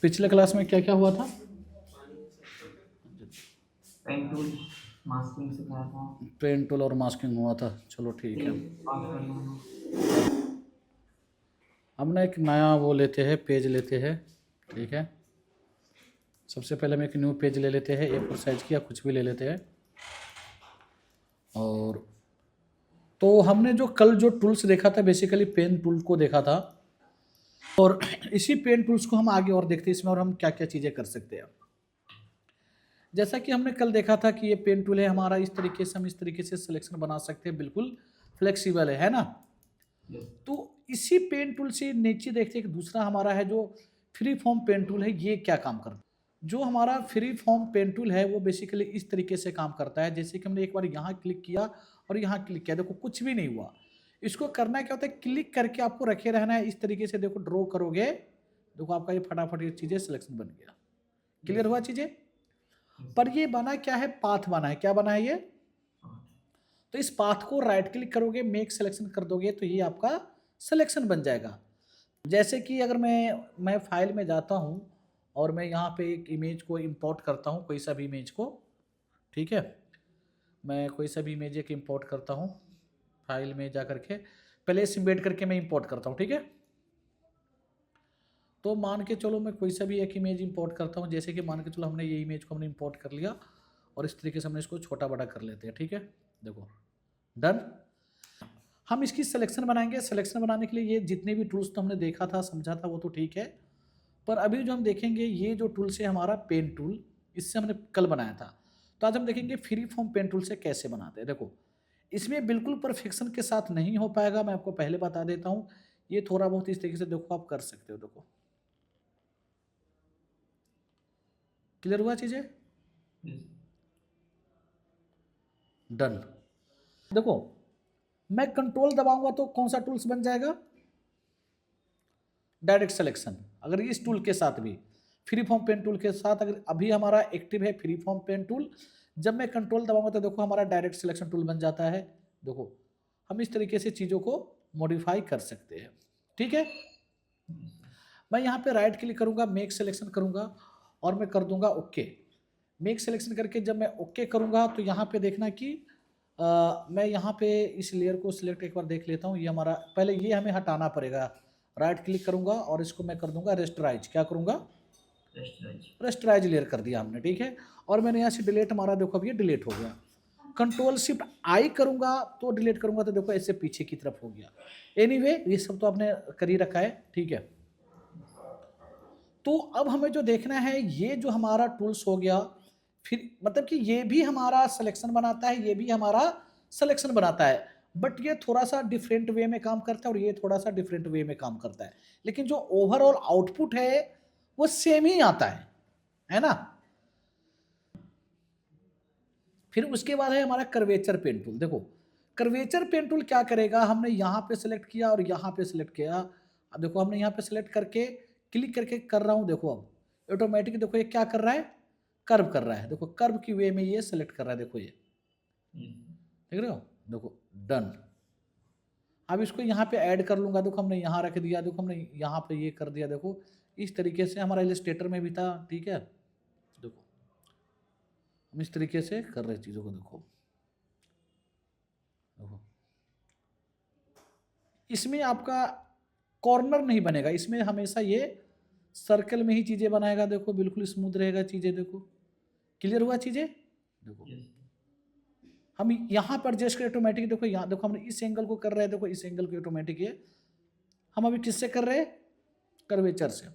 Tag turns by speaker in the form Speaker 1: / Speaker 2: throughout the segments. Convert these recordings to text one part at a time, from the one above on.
Speaker 1: पिछले क्लास में क्या क्या हुआ था?
Speaker 2: पेन टूल मास्किंग सिखाया था।
Speaker 1: पेन टूल और मास्किंग हुआ था, चलो ठीक है।
Speaker 2: क्लिप पास करना।
Speaker 1: हम ना एक नया वो लेते हैं, पेज लेते हैं, ठीक है। सबसे पहले हम एक न्यू पेज ले लेते हैं, A4 साइज की या कुछ भी ले लेते हैं। और तो हमने जो कल जो टूल्स देखा था, बेसिकली पेन टूल को देखा था, और इसी पेन टूल्स को हम आगे और देखते हैं इसमें, और हम क्या क्या चीज़ें कर सकते हैं। जैसा कि हमने कल देखा था कि ये पेन टूल है हमारा, इस तरीके से हम इस तरीके से सिलेक्शन बना सकते हैं, बिल्कुल फ्लेक्सिबल है ना।
Speaker 2: यस।
Speaker 1: तो इसी पेन टूल से नीचे देखते हैं कि दूसरा हमारा है जो फ्री फॉर्म पेन टूल है, ये क्या काम करता है। जो हमारा फ्री फॉर्म पेन टूल है वो बेसिकली इस तरीके से काम करता है, जैसे कि हमने एक बार यहाँ क्लिक किया और यहाँ क्लिक किया, देखो कुछ भी नहीं हुआ। इसको करना क्या होता है, क्लिक करके आपको रखे रहना है इस तरीके से, देखो ड्रॉ करोगे, देखो आपका ये फटाफट ये चीज़ें सिलेक्शन बन गया। क्लियर हुआ चीज़ें? पर ये बना क्या है, पाथ बना है। क्या बना है ये? तो इस पाथ को राइट क्लिक करोगे, मेक सिलेक्शन कर दोगे, तो ये आपका सिलेक्शन बन जाएगा। जैसे कि अगर मैं फाइल में जाता हूँ और मैं यहाँ पे एक इमेज को इंपोर्ट करता हूँ, कोई सा भी इमेज को, ठीक है। मैं कोई सा भी इमेज एक इंपोर्ट करता हूँ, फाइल में जा करके पहले सिम्बेड करके मैं इंपोर्ट करता हूँ, ठीक है। तो मान के चलो मैं कोई सा भी एक इमेज इंपोर्ट करता हूँ, जैसे कि मान के चलो हमने ये इमेज को हमने इंपोर्ट कर लिया और इस तरीके से हमने इसको छोटा बड़ा कर लेते हैं, ठीक है। देखो डन। हम इसकी सिलेक्शन बनाएंगे। सिलेक्शन बनाने के लिए ये जितने भी टूल्स तो हमने देखा था, समझा था, वो तो ठीक है। पर अभी जो हम देखेंगे ये जो टूल्स है हमारा पेन टूल, इससे हमने कल बनाया था। तो आज हम देखेंगे फ्री फॉर्म पेन टूल से कैसे बनाते हैं। देखो इसमें बिल्कुल परफेक्शन के साथ नहीं हो पाएगा, मैं आपको पहले बता देता हूँ। ये थोड़ा बहुत इस तरीके से देखो आप कर सकते हो। देखो क्लियर हुआ चीज़ें?
Speaker 2: यस।
Speaker 1: डन। देखो मैं कंट्रोल दबाऊंगा तो कौन सा टूल्स बन जाएगा? Direct selection. अगर इस टूल के साथ भी, फ्री फॉर्म पेन टूल के साथ, अगर अभी हमारा एक्टिव है फ्री फॉर्म पेन टूल, जब मैं कंट्रोल दबाऊंगा तो देखो हमारा डायरेक्ट सिलेक्शन टूल बन जाता है। देखो हम इस तरीके से चीज़ों को मॉडिफाई कर सकते हैं, ठीक है। मैं यहाँ पे राइट क्लिक करूँगा, मेक सिलेक्शन करूँगा और मैं कर दूंगा ओके। मेक सिलेक्शन करके जब मैं ओके करूँगा तो यहाँ पे देखना कि मैं यहाँ पे इस लेयर को सिलेक्ट एक बार देख लेता हूँ। ये हमारा, पहले ये हमें हटाना पड़ेगा। राइट क्लिक करूँगा और इसको मैं कर दूंगा रेस्टराइज। क्या करूँगा? रेस्टराइज लेयर कर दिया हमने, ठीक है। और मैंने यहाँ से डिलीट मारा, देखो अब ये डिलीट हो गया। कंट्रोल शिफ्ट आई करूँगा तो डिलीट करूँगा तो देखो ऐसे पीछे की तरफ हो गया। एनीवे ये सब तो आपने कर ही रखा है, ठीक है। तो अब हमें जो देखना है, ये जो हमारा टूल्स हो गया, फिर मतलब कि ये भी हमारा सिलेक्शन बनाता है, ये भी हमारा सिलेक्शन बनाता है, बट ये थोड़ा सा डिफरेंट वे में काम करता है और ये थोड़ा सा डिफरेंट वे में काम करता है, लेकिन जो ओवरऑल आउटपुट है वो सेम ही आता है ना। फिर उसके बाद है हमारा कर्वेचर पेन टूल। देखो कर्वेचर पेन टूल क्या करेगा, हमने यहाँ पे सिलेक्ट किया और यहाँ पे सिलेक्ट किया। अब देखो हमने यहाँ पे सिलेक्ट करके क्लिक करके कर रहा हूँ, देखो अब ऑटोमेटिक देखो ये क्या कर रहा है, कर्व कर रहा है। देखो कर्व की वे में ये सिलेक्ट कर रहा है, देखो ये देख रहे हो, देखो डन। अब इसको यहाँ पे ऐड कर लूंगा, देखो हमने यहाँ रख दिया, देखो हमने यहाँ पे ये कर दिया। देखो इस तरीके से हमारा इलस्ट्रेटर में भी था, ठीक है। देखो हम इस तरीके से कर रहे चीज़ों को। देखो देखो इसमें आपका कॉर्नर नहीं बनेगा, इसमें हमेशा ये सर्कल में ही चीज़ें बनाएगा। देखो बिल्कुल स्मूथ रहेगा चीज़ें। देखो क्लियर हुआ चीज़ें? देखो हम यहाँ पर जस्ट ऑटोमेटिक, देखो यहाँ देखो हमने इस एंगल को कर रहे हैं, देखो इस एंगल को ऑटोमेटिक ये हम अभी किससे कर रहे हैं? कर्वेचर से।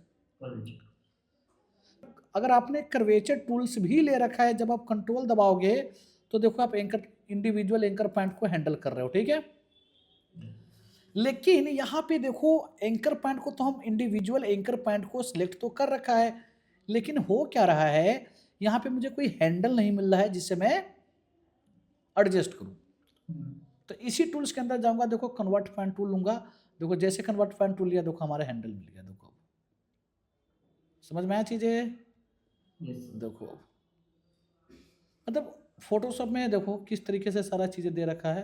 Speaker 1: अगर आपने कर्वेचर टूल्स भी ले रखा है, जब आप कंट्रोल दबाओगे तो देखो आप एंकर, इंडिविजुअल एंकर पॉइंट को हैंडल कर रहे हो, ठीक है। लेकिन यहाँ पे देखो एंकर पॉइंट को तो हम इंडिविजुअल एंकर पॉइंट को सिलेक्ट तो कर रखा है, लेकिन हो क्या रहा है, यहाँ पे मुझे कोई हैंडल नहीं मिल रहा है जिससे मैं एडजस्ट करूँ। तो इसी टूल्स के अंदर जाऊंगा, देखो कन्वर्ट पॉइंट टूल लूंगा। देखो जैसे कन्वर्ट पॉइंट टूल लिया, देखो हमारा हैंडल मिल गया। देखो समझ में आया चीजें? देखो मतलब फोटोशॉप में देखो किस तरीके से सारा चीजें दे रखा है।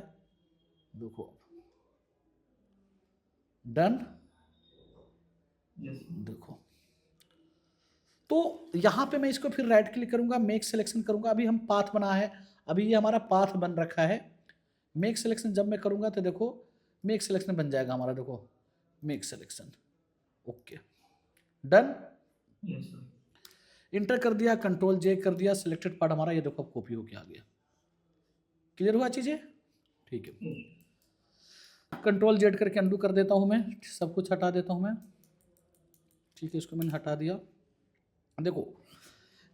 Speaker 1: देखो डन। देखो यहाँ पे मैं इसको फिर राइट क्लिक करूँगा, मेक सिलेक्शन करूँगा। अभी हम पाथ बना है, अभी ये हमारा पाथ बन रखा है। मेक सिलेक्शन जब मैं करूँगा तो देखो मेक सिलेक्शन बन जाएगा हमारा, देखो make selection, okay done.
Speaker 2: Yes sir.
Speaker 1: Inter कर दिया, कंट्रोल जे कर दिया, सिलेक्टेड पार्ट हमारा ये देखो अब कॉपी होके आ गया। क्लियर हुआ चीज़ें? ठीक है, कंट्रोल जेड करके अंडू कर देता हूँ मैं, सब कुछ हटा देता हूँ मैं। ठीक है, इसको मैंने हटा दिया। देखो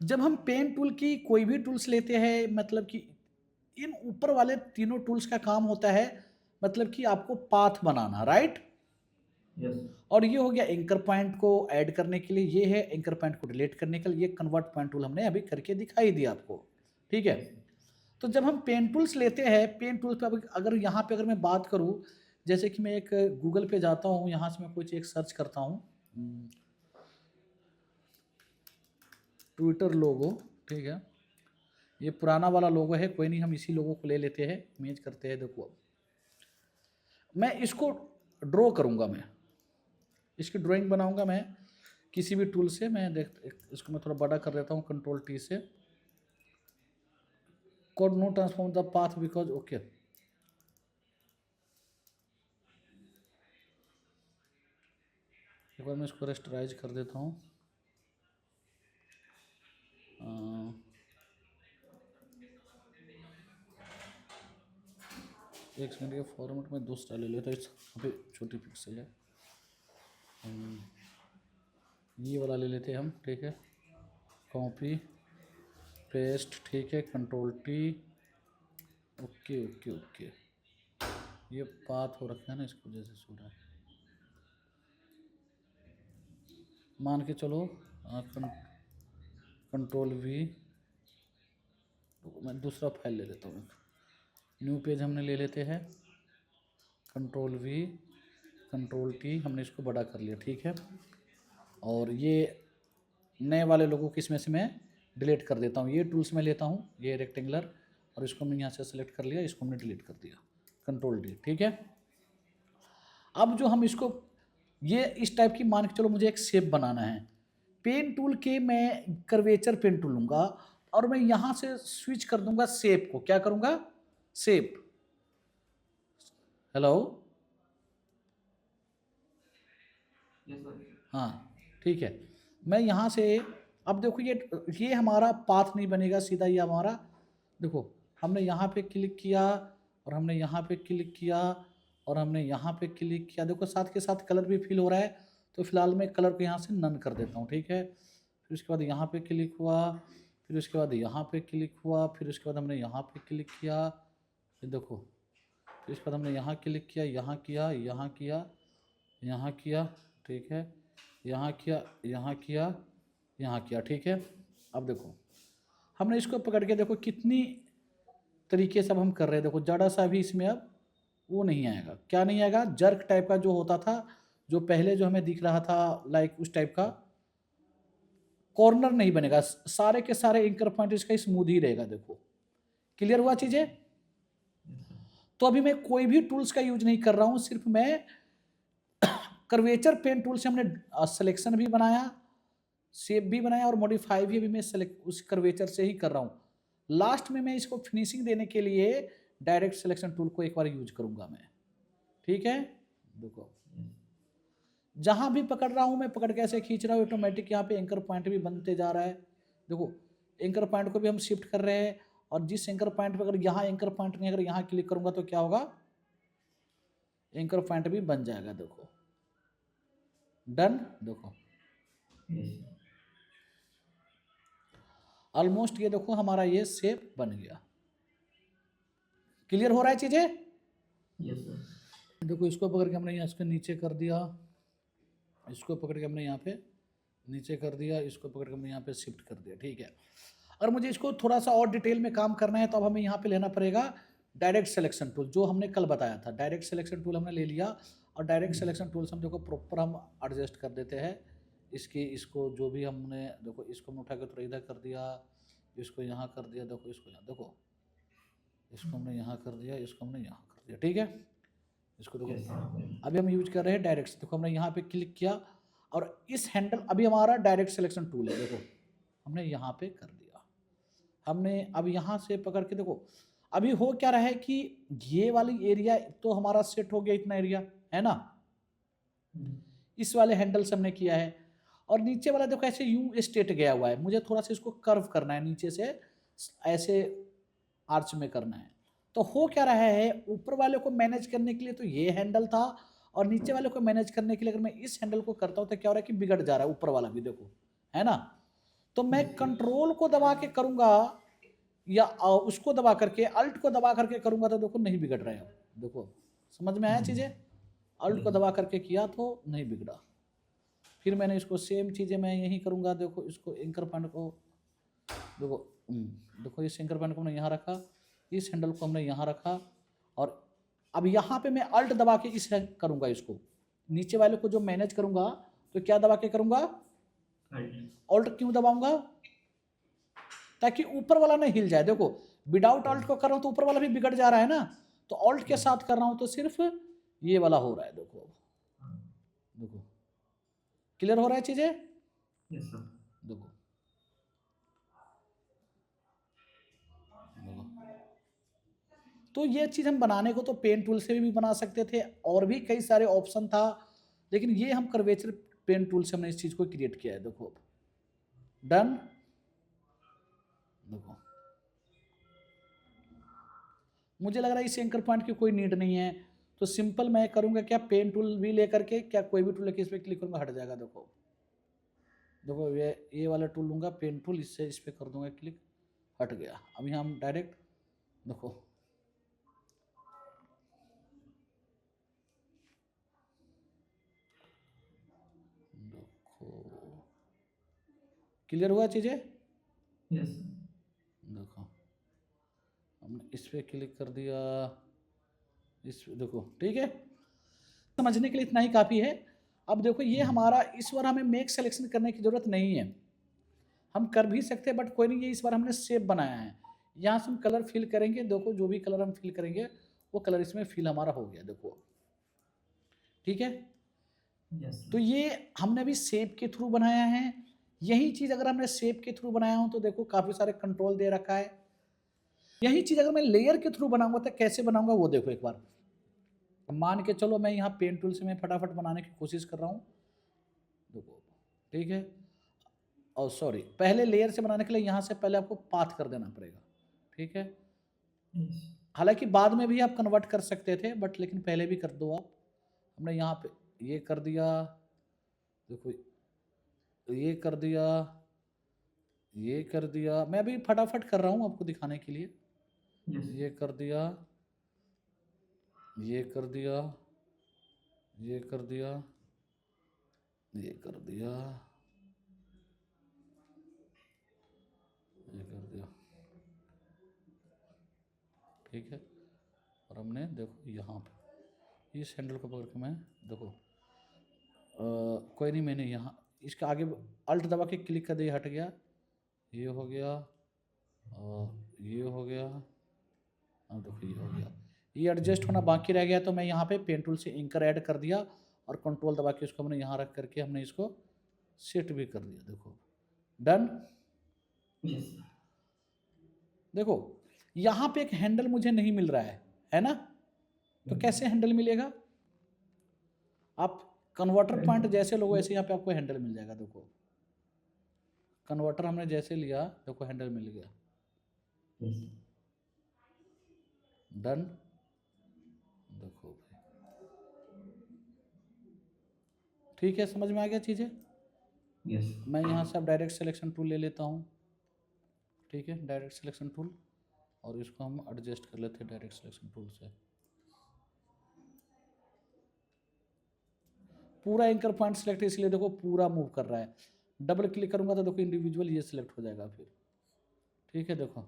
Speaker 1: जब हम पेन टूल की कोई भी टूल्स लेते हैं, मतलब कि इन ऊपर वाले तीनों टूल्स का काम होता है मतलब कि आपको पाथ बनाना, राइट।
Speaker 2: यस
Speaker 1: और ये हो गया एंकर पॉइंट को ऐड करने के लिए, ये है एंकर पॉइंट को डिलीट करने के लिए, ये कन्वर्ट पॉइंट टूल हमने अभी करके दिखाई दिया आपको, ठीक है। तो जब हम पेन टूल्स लेते हैं, पेन टूल्स पे अगर यहाँ पे अगर मैं बात करूँ, जैसे कि मैं एक गूगल पे जाता हूँ, यहाँ से मैं कुछ एक सर्च करता हूँ, ट्विटर लोगो, ठीक है, ये पुराना वाला लोगो है, कोई नहीं हम इसी लोगो को ले लेते हैं, इमेज करते हैं। देखो अब मैं इसको ड्रॉ करूँगा, मैं इसकी ड्राइंग बनाऊँगा मैं किसी भी टूल से। मैं इसको मैं थोड़ा बड़ा कर देता हूँ, कंट्रोल टी से। Code no transform the path because, okay एक बार मैं इसको रेस्टराइज कर देता हूँ। एक सेकंड के फॉर्मेट में दूसरा ले लेता हूँ, इस पे छोटी पिक्सल है, ये वाला ले लेते हैं हम, ठीक है, कॉपी पेस्ट, ठीक है, control T, okay okay okay. ये पाथ हो रखा है ना, इसको जैसे सो रहा है, मान के चलो कंट्रोल वी, मैं दूसरा फाइल ले लेता हूँ, न्यू पेज हमने ले लेते हैं, कंट्रोल वी कंट्रोल टी, हमने इसको बड़ा कर लिया, ठीक है। और ये नए वाले लोगों को इसमें से मैं डिलीट कर देता हूँ, ये टूल्स में लेता हूँ, ये रेक्टेंगुलर, और इसको हमने यहाँ से सेलेक्ट कर लिया, इसको हमने डिलीट कर दिया, कंट्रोल डी, ठीक है। अब जो हम इसको ये इस टाइप की मान के चलो मुझे एक शेप बनाना है, पेन टूल के मैं कर्वेचर पेन टूल लूँगा और मैं यहाँ से स्विच कर दूंगा शेप को, क्या करूँगा, शेप, हेलो,
Speaker 2: यस सर।
Speaker 1: हाँ ठीक है। मैं यहाँ से अब देखो ये हमारा पाथ नहीं बनेगा सीधा, ये हमारा देखो हमने यहाँ पे क्लिक किया और हमने यहाँ पे क्लिक किया और हमने यहाँ पे क्लिक किया, देखो साथ के साथ कलर भी फिल हो रहा है। तो फिलहाल मैं कलर को यहाँ से नन कर देता हूँ, ठीक है। फिर उसके बाद यहाँ पे क्लिक हुआ, फिर उसके बाद यहाँ पे क्लिक हुआ, फिर उसके बाद हमने यहाँ पे क्लिक किया, ये देखो, फिर इसके बाद हमने यहाँ क्लिक किया, यहाँ किया, यहाँ किया, यहाँ किया, ठीक है, यहाँ किया, यहाँ किया, यहाँ किया, ठीक है। अब देखो हमने इसको पकड़ के देखो कितनी तरीके से अब हम कर रहे हैं, देखो जड़ा सा भी इसमें अब वो नहीं आएगा, क्या नहीं आएगा, जर्क टाइप का जो होता था, जो पहले जो हमें दिख रहा था लाइक उस टाइप का कॉर्नर नहीं बनेगा, सारे के सारे एंकर पॉइंट इसका स्मूथ ही रहेगा। देखो क्लियर हुआ चीजें। तो अभी मैं कोई भी टूल्स का यूज नहीं कर रहा हूं, सिर्फ मैं कर्वेचर पेन टूल से हमने सिलेक्शन भी बनाया, शेप भी बनाया और मॉडिफाई भी अभी मैं उस कर्वेचर से ही कर रहा हूँ। लास्ट में मैं इसको फिनिशिंग देने के लिए डायरेक्ट सिलेक्शन टूल को एक बार यूज करूंगा मैं, ठीक है। देखो जहां भी पकड़ रहा हूं मैं, पकड़ के ऐसे खींच रहा हूँ, ऑटोमेटिक यहाँ पे एंकर पॉइंट भी बनते जा रहा है। देखो एंकर पॉइंट को भी हम शिफ्ट कर रहे हैं, और जिस एंकर पॉइंट पर अगर यहाँ एंकर पॉइंट नहीं, अगर यहाँ क्लिक करूंगा तो क्या होगा, एंकर पॉइंट भी बन जाएगा। देखो डन, देखो ऑलमोस्ट ये देखो हमारा ये शेप बन गया। क्लियर हो रहा है चीजें।
Speaker 2: Yes sir.
Speaker 1: देखो इसको पकड़ के हमने यहाँ इसके नीचे कर दिया, इसको पकड़ के हमने यहाँ पे नीचे कर दिया, इसको पकड़ के हमने यहाँ पे शिफ्ट कर दिया, ठीक है। अगर मुझे इसको थोड़ा सा और डिटेल में काम करना है तो अब हमें यहाँ पे लेना पड़ेगा डायरेक्ट सिलेक्शन टूल, जो हमने कल बताया था। डायरेक्ट सिलेक्शन टूल हमने ले लिया, और डायरेक्ट सिलेक्शन टूल से हम देखो प्रॉपर हम एडजस्ट कर देते हैं इसको जो भी हमने, देखो इसको हमने उठा के थोड़ा इधर कर दिया, इसको यहाँ कर दिया, देखो इसको यहाँ, देखो इसको हमने यहाँ कर दिया, इसको हमने यहाँ कर दिया, ठीक है। इसको देखो अभी हम यूज कर रहे हैं डायरेक्ट, देखो हमने यहाँ पे क्लिक किया और इस हैंडल, अभी हमारा डायरेक्ट सिलेक्शन टूल है, देखो हमने यहाँ पे कर दिया। हमने अब यहाँ से पकड़ के देखो, अभी हो क्या रहा है कि ये वाली एरिया तो हमारा सेट हो गया, इतना एरिया है ना, इस वाले हैंडल से हमने किया है। और नीचे वाला देखो ऐसे यूं स्ट्रेट गया हुआ है, मुझे थोड़ा सा इसको कर्व करना है, नीचे से ऐसे आर्च में करना है। तो हो क्या रहा है, ऊपर वाले को मैनेज करने के लिए तो ये हैंडल था, और नीचे वाले को मैनेज करने के लिए अगर मैं इस हैंडल को करता हूँ तो क्या हो रहा है कि बिगड़ जा रहा है ऊपर वाला भी, देखो है ना। तो मैं कंट्रोल को दबा के करूंगा या उसको दबा करके, अल्ट को दबा करके करूंगा तो देखो नहीं बिगड़ रहा है। अब देखो समझ में आया चीजें, अल्ट को दबा करके किया तो नहीं बिगड़ा। फिर मैंने इसको सेम चीजें मैं यही करूंगा, देखो इसको एंकर पॉइंट को देखो, देखो इस एंकर पॉइंट को हमने यहाँ रखा, इस हैंडल को हमने यहाँ रखा, और अब यहाँ पे मैं अल्ट दबा के इस करूंगा, इसको नीचे वाले को जो मैनेज करूंगा तो क्या दबा के करूंगा, अल्ट क्यों दबाऊंगा, ताकि ऊपर वाला ना हिल जाए। देखो विदाउट अल्ट को कर रहा हूं तो ऊपर वाला भी बिगड़ जा रहा है ना, तो अल्ट के साथ कर रहा हूं तो सिर्फ ये वाला हो रहा है। देखो देखो क्लियर हो रहा है चीजें,
Speaker 2: यस सर।
Speaker 1: देखो देखो। तो ये चीज हम बनाने को तो पेन टूल से भी बना सकते थे, और भी कई सारे ऑप्शन था, लेकिन ये हम कर्वेचर पेन टूल से हमने इस चीज को क्रिएट किया है। देखो डन, देखो मुझे लग रहा है इस एंकर पॉइंट की कोई नीड नहीं है, तो सिंपल मैं करूंगा क्या, पेन टूल भी लेकर के, क्या कोई भी टूल लेके इस पर क्लिक करूंगा हट जाएगा। देखो देखो ये वाला टूल लूंगा, पेन टूल, इससे इस पर कर दूंगा क्लिक, हट गया। अब यहाँ हम डायरेक्ट देखो, देखो क्लियर हुआ चीजें,
Speaker 2: यस
Speaker 1: देखो हमने इस पर क्लिक कर दिया, इस देखो ठीक है, समझने के लिए इतना ही काफ़ी है। अब देखो ये हमारा, इस बार हमें मेक सिलेक्शन करने की ज़रूरत नहीं है, हम कर भी सकते हैं बट कोई नहीं, ये इस बार हमने शेप बनाया है। यहाँ से हम कलर फिल करेंगे, देखो जो भी कलर हम फिल करेंगे वो कलर इसमें फिल हमारा हो गया, देखो ठीक है।
Speaker 2: यस
Speaker 1: तो ये हमने अभी शेप के थ्रू बनाया है। यही चीज़ अगर हमने शेप के थ्रू बनाया हो तो देखो काफ़ी सारे कंट्रोल दे रखा है। यही चीज़ अगर मैं लेयर के थ्रू बनाऊंगा तो कैसे बनाऊंगा वो देखो एक बार। मान के चलो मैं यहाँ पेन टूल से मैं फटाफट बनाने की कोशिश कर रहा हूँ, देखो ठीक है। और सॉरी, पहले लेयर से बनाने के लिए यहाँ से पहले आपको पाथ कर देना पड़ेगा, ठीक है। हालांकि बाद में भी आप कन्वर्ट कर सकते थे बट लेकिन पहले भी कर दो आप। हमने यहाँ पे ये कर दिया, देखो ये कर दिया, ये कर दिया, मैं अभी फटाफट कर रहा हूँ आपको दिखाने के लिए। ये कर दिया, ये कर दिया, ये कर दिया, ये कर दिया, ये कर दिया, ठीक है। और हमने देखो यहाँ पे इस हैंडल को पकड़ के मैं देखो कोई नहीं, मैंने यहाँ इसका आगे अल्ट दबा के क्लिक कर दिया, हट गया, ये हो गया, और ये हो गया, अब देखो ये हो गया। ये एडजस्ट होना बाकी रह गया, तो मैं यहाँ पे पेन टूल से एंकर ऐड कर दिया और कंट्रोल दबा के इसको हमने यहाँ रख करके हमने इसको सेट भी कर दिया, देखो डन। देखो यहाँ पे एक हैंडल मुझे नहीं मिल रहा है ना, तो कैसे हैंडल मिलेगा, आप कन्वर्टर पॉइंट जैसे लोगो ऐसे यहाँ पे आपको हैंडल मिल जाएगा। देखो कन्वर्टर हमने जैसे लिया, देखो हैंडल मिल गया, डन। देखो ठीक है, समझ में आ गया चीज़ें। मैं यहाँ से अब डायरेक्ट सिलेक्शन टूल ले लेता हूँ, ठीक है, डायरेक्ट सिलेक्शन टूल, और इसको हम एडजस्ट कर लेते हैं डायरेक्ट सिलेक्शन टूल से। पूरा एंकर पॉइंट सिलेक्ट, इसलिए देखो पूरा मूव कर रहा है। डबल क्लिक करूंगा तो देखो इंडिविजुअल ये सिलेक्ट हो जाएगा फिर, ठीक है। देखो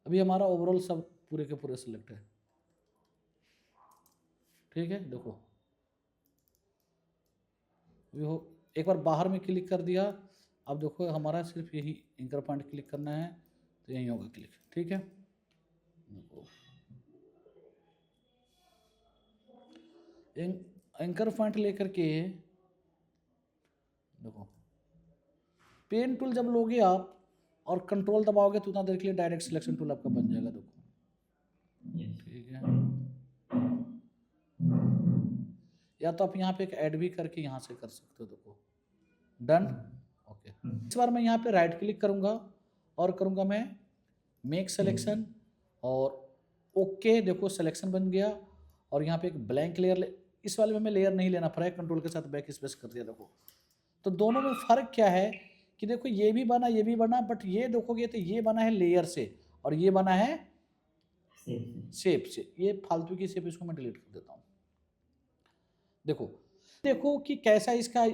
Speaker 1: अभी हमारा ओवरऑल सब पूरे के पूरे सिलेक्ट है, ठीक है। देखो अभी हो, एक बार बाहर में क्लिक कर दिया, अब देखो हमारा सिर्फ यही एंकर पॉइंट क्लिक करना है तो यही होगा क्लिक, ठीक है। देखो एंकर पॉइंट लेकर के देखो पेन टूल जब लोगे आप और कंट्रोल दबाओगे तो उतना देर के लिए डायरेक्ट सिलेक्शन टूल आपका बन जाएगा। देखो
Speaker 2: yes,
Speaker 1: ठीक है, या तो आप यहाँ पे एक ऐड भी करके यहाँ से कर सकते हो। देखो डन। ओके, इस बार मैं यहाँ पे राइट क्लिक करूँगा और करूँगा मैं मेक सिलेक्शन और ओके। देखो सिलेक्शन बन गया और यहाँ पे एक ब्लैंक लेयर, इस वाले में लेयर नहीं लेना पड़ा है, कंट्रोल के साथ बैक स्पेस कर दिया। देखो तो दोनों में फ़र्क क्या है कि देखो ये भी बना ये भी बना, बट ये देखोगे तो ये बना है लेयर से और ये बना है शेप से। ये फालतू की शेप, इसको मैं डिलीट कर देता हूँ। देखो देखो कि कैसा इसका,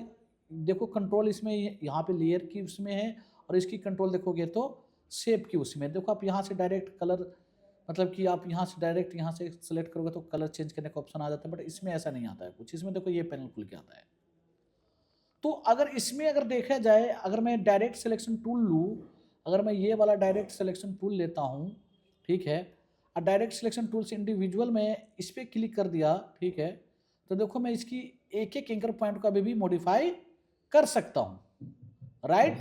Speaker 1: देखो कंट्रोल इसमें यहाँ पे लेयर की उसमें है और इसकी कंट्रोल देखोगे तो शेप की उसमें। देखो आप यहाँ से डायरेक्ट कलर, मतलब कि आप यहाँ से डायरेक्ट यहाँ से सेलेक्ट करोगे तो कलर चेंज करने का ऑप्शन आ जाता है, बट इसमें ऐसा नहीं आता है कुछ। इसमें देखो ये पैनल खुल के आता है। तो अगर इसमें अगर देखा जाए, अगर मैं डायरेक्ट सिलेक्शन टूल लूँ, अगर मैं ये वाला डायरेक्ट सिलेक्शन टूल लेता हूँ, ठीक है, और डायरेक्ट सिलेक्शन टूल से इंडिविजुअल में इस पर क्लिक कर दिया, ठीक है, तो देखो मैं इसकी एक एक एंकर पॉइंट को अभी भी मॉडिफाई कर सकता हूँ, राइट।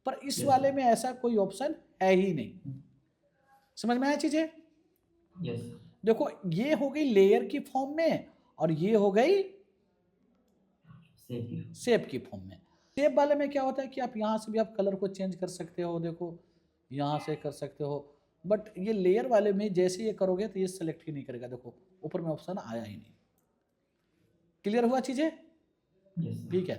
Speaker 1: पर इस वाले में ऐसा कोई ऑप्शन है ही नहीं। समझ में आया चीजें?
Speaker 2: yes,
Speaker 1: देखो ये हो गई लेयर की फॉर्म में और ये हो गई शेप की फॉर्म में। शेप वाले में क्या होता है कि आप यहाँ से भी आप कलर को चेंज कर सकते हो, देखो यहाँ से कर सकते हो, बट ये लेयर वाले में जैसे ये करोगे तो ये सेलेक्ट ही नहीं करेगा। देखो ऊपर में ऑप्शन आया ही नहीं। क्लियर हुआ चीजें?
Speaker 2: yes,
Speaker 1: ठीक है।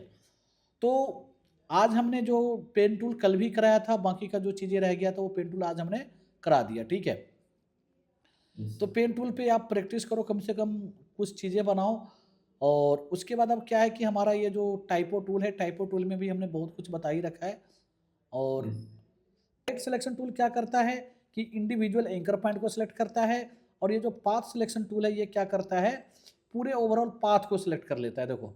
Speaker 1: तो आज हमने जो पेन टूल कल भी कराया था, बाकी का जो चीजें रह गया था वो पेन टूल आज हमने करा दिया, ठीक है।
Speaker 2: yes,
Speaker 1: तो पेन टूल पे आप प्रैक्टिस करो, कम से कम कुछ चीज़ें बनाओ। और उसके बाद अब क्या है कि हमारा ये जो टाइपो टूल है, टाइपो टूल में भी हमने बहुत कुछ बता ही रखा है। और
Speaker 2: yes,
Speaker 1: डायरेक्ट सिलेक्शन टूल क्या करता है कि इंडिविजुअल एंकर पॉइंट को सिलेक्ट करता है, और ये जो पाथ सिलेक्शन टूल है ये क्या करता है, पूरे ओवरऑल पाथ को सिलेक्ट कर लेता है। देखो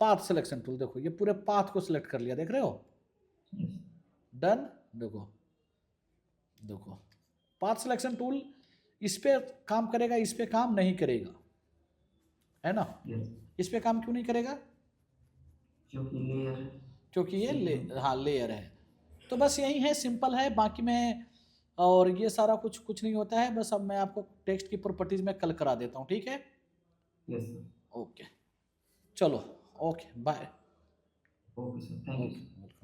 Speaker 1: पाथ सिलेक्शन टूल, देखो ये पूरे पाथ को सिलेक्ट कर लिया, देख रहे हो,
Speaker 2: yes,
Speaker 1: डन। देखो देखो पाथ सिलेक्शन टूल इस पे काम करेगा, इस पे काम नहीं करेगा, है ना।
Speaker 2: yes,
Speaker 1: इस पे काम क्यों नहीं करेगा?
Speaker 2: क्योंकि लेयर
Speaker 1: क्योंकि ये हाँ लेयर है। तो बस यही है, सिंपल है। बाकी में और ये सारा कुछ नहीं होता है। बस अब मैं आपको टेक्स्ट की प्रॉपर्टीज में कल करा देता हूँ, ठीक है।
Speaker 2: yes sir,
Speaker 1: ओके चलो, okay bye.
Speaker 2: okay sir, thank you sir.
Speaker 1: Okay.